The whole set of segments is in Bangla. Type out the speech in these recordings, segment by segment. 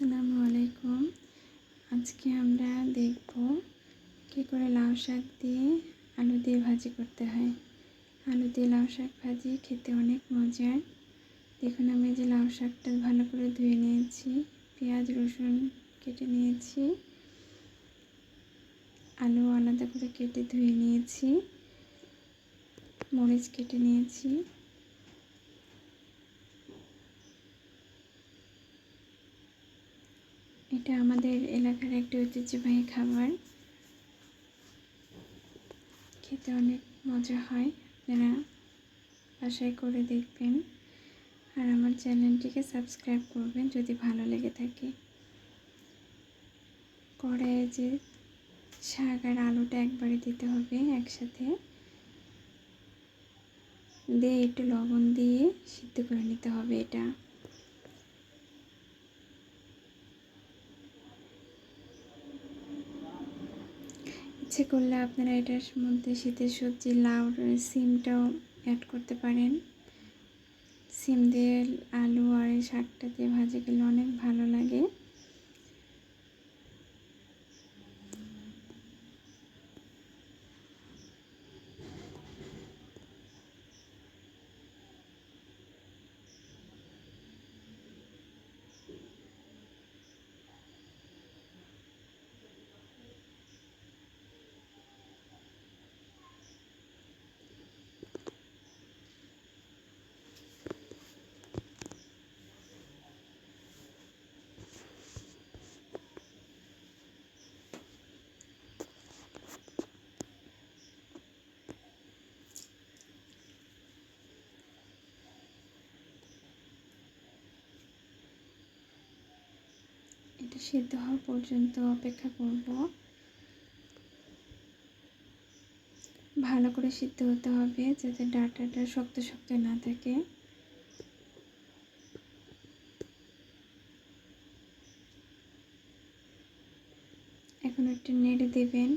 আসসালামু আলাইকুম। আজকে আমরা দেখব কী করে লাউ শাক দিয়ে আলু দিয়ে ভাজি করতে হয়। আলু দিয়ে লাউ শাক ভাজি খেতে অনেক মজার। দেখুন, আমি যে লাউ শাকটা ভালো করে ধুয়ে নিয়েছি, পেঁয়াজ রসুন কেটে নিয়েছি, আলু আলাদা করে কেটে ধুয়ে নিয়েছি, মরিচ কেটে নিয়েছি। এটা আমাদের এলাকার একটি ঐতিহ্যবাহী খাবার, খেতে অনেক মজা হয়। আপনারা বাসায় করে দেখবেন আর আমার চ্যানেলটিকে সাবস্ক্রাইব করবেন যদি ভালো লেগে থাকে। কড়াইয়ে যে শাক আর আলুটা একবারে দিতে হবে একসাথে, দিয়ে একটু লবণ দিয়ে সিদ্ধ করে নিতে হবে। এটা ইচ্ছে করলে আপনারা এটার মধ্যে শীতের সবজি লাউ সিমটাও অ্যাড করতে পারেন। সিম দিয়ে আলু আর এই শাকটা দিয়ে ভাজি খেলে অনেক ভালো লাগে। এটা সিদ্ধ হওয়া পর্যন্ত অপেক্ষা করব। ভালো করে সিদ্ধ হতে হবে যাতে ডাঁটাটা শক্ত শক্ত না থাকে। এখন একটু নেড়ে দেবেন।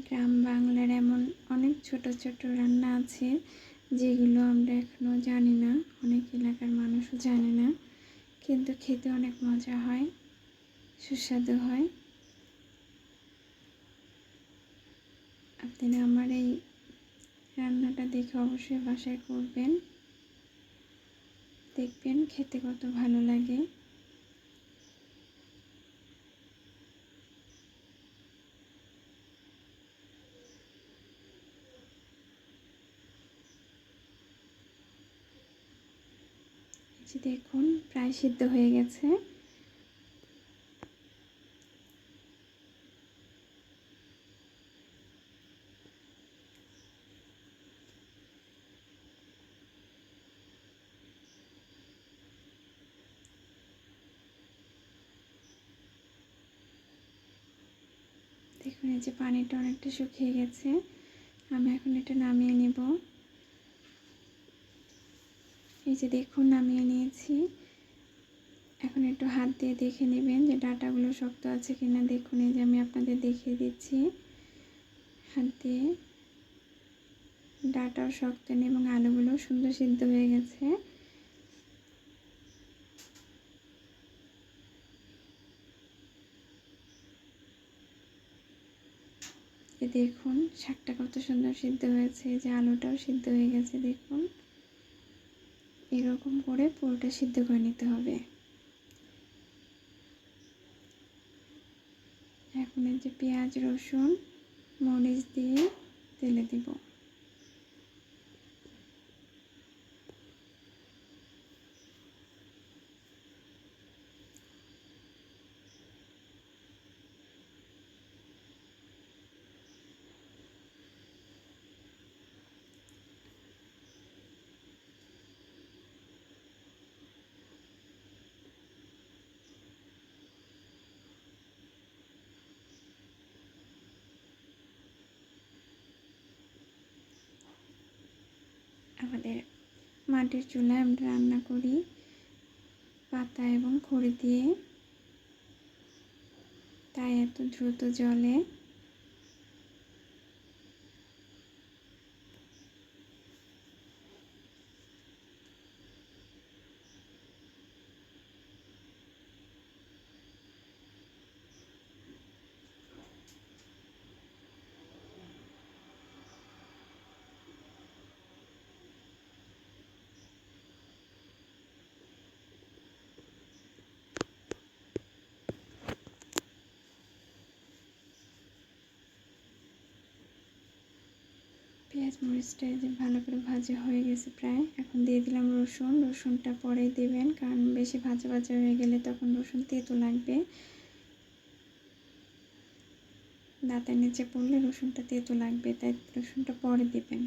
গ্রাম বাংলার এমন অনেক ছোট ছোট রান্না আছে যেগুলো আমরা এখনও জানি না, অনেক এলাকার মানুষও জানে না, কিন্তু খেতে অনেক মজা হয়, সুস্বাদু হয়। আপনারা আমার এই রান্নাটা দেখে অবশ্যই বাসায় করবেন, দেখবেন খেতে কত ভালো লাগে। দেখুন, প্রায় সিদ্ধ হয়ে গেছে। দেখুন, এই যে পানিটা অনেকটা শুকিয়ে গেছে। আমি এখন এটা নামিয়ে নেব। এই যে দেখুন, নামিয়ে নিয়েছি। এখন একটু হাত দিয়ে দেখে নেবেন যে ডাঁটাগুলো শক্ত আছে কিনা। দেখুন, এই যে আমি আপনাদের দেখিয়ে দিচ্ছি হাত দিয়ে। ডাঁটাও শক্ত নেই এবং আলুগুলো সুন্দর সিদ্ধ হয়ে গেছে। দেখুন শাকটা কত সুন্দর সিদ্ধ হয়েছে, যে আলুটাও সিদ্ধ হয়ে গেছে। দেখুন, এরকম করে পুরোটা সিদ্ধ করে নিতে হবে। এখন এই যে পেঁয়াজ রসুন মরিচ দিয়ে তেলে দিব। মাটির চুলায় আমরা রান্না করি পাতা এবং খড়ি দিয়ে, তাই এত দ্রুত জ্বলে। পেঁয়াজ মরিচটা যে ভালো করে ভাজা হয়ে গেছে প্রায়, এখন দিয়ে দিলাম রসুন। রসুনটা পরেই দেবেন, কারণ বেশি ভাজা ভাজা হয়ে গেলে তখন রসুন তেতো লাগবে। দাঁতের নিচে পড়লে রসুনটা তেতো লাগবে, তাই রসুনটা পরে দেবেন।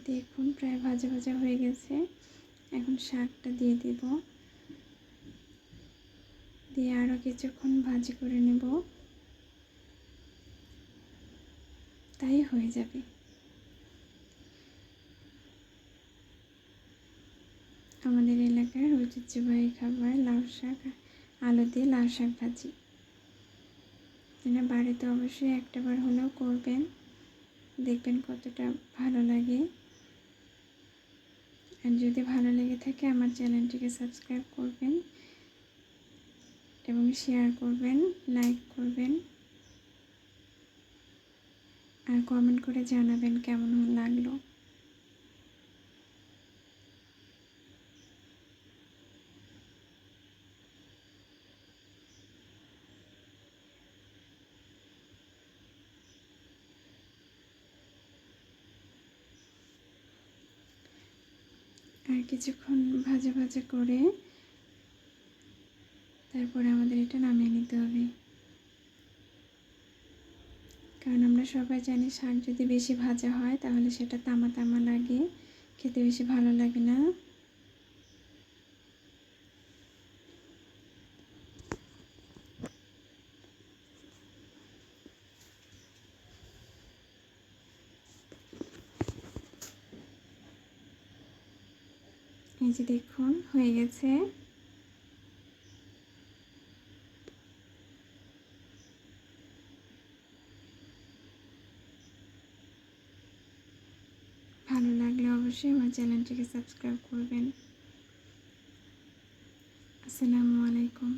দেখুন প্রায় ভাজা ভাজা হয়ে গেছে। এখন শাকটা দিয়ে দেব, দিয়ে আরও কিছুক্ষণ ভাজি করে নেব, তাই হয়ে যাবে। আমাদের এলাকার ঐতিহ্যবাহী খাবার লাউ শাক, আলু দিয়ে লাউ শাক ভাজি। এটা বাড়িতে অবশ্যই একটাবার হলেও করবেন, দেখবেন কতটা ভালো লাগে। আর যদি ভালো লেগে থাকে আমার চ্যানেলটিকে সাবস্ক্রাইব করবেন এবং শেয়ার করবেন, লাইক করবেন আর কমেন্ট করে জানাবেন কেমন লাগলো। আর কিছুক্ষণ ভাজা ভাজা করে তারপরে আমাদের এটা নামিয়ে নিতে হবে, কারণ আমরা সবাই জানি শাক যদি বেশি ভাজা হয় তাহলে সেটা তামা তামা লাগে, খেতে বেশি ভালো লাগে না। এই যে দেখুন হয়ে গেছে। ভালো লাগলে অবশ্যই আমার চ্যানেলটিকে সাবস্ক্রাইব করবেন। আসসালামু আলাইকুম।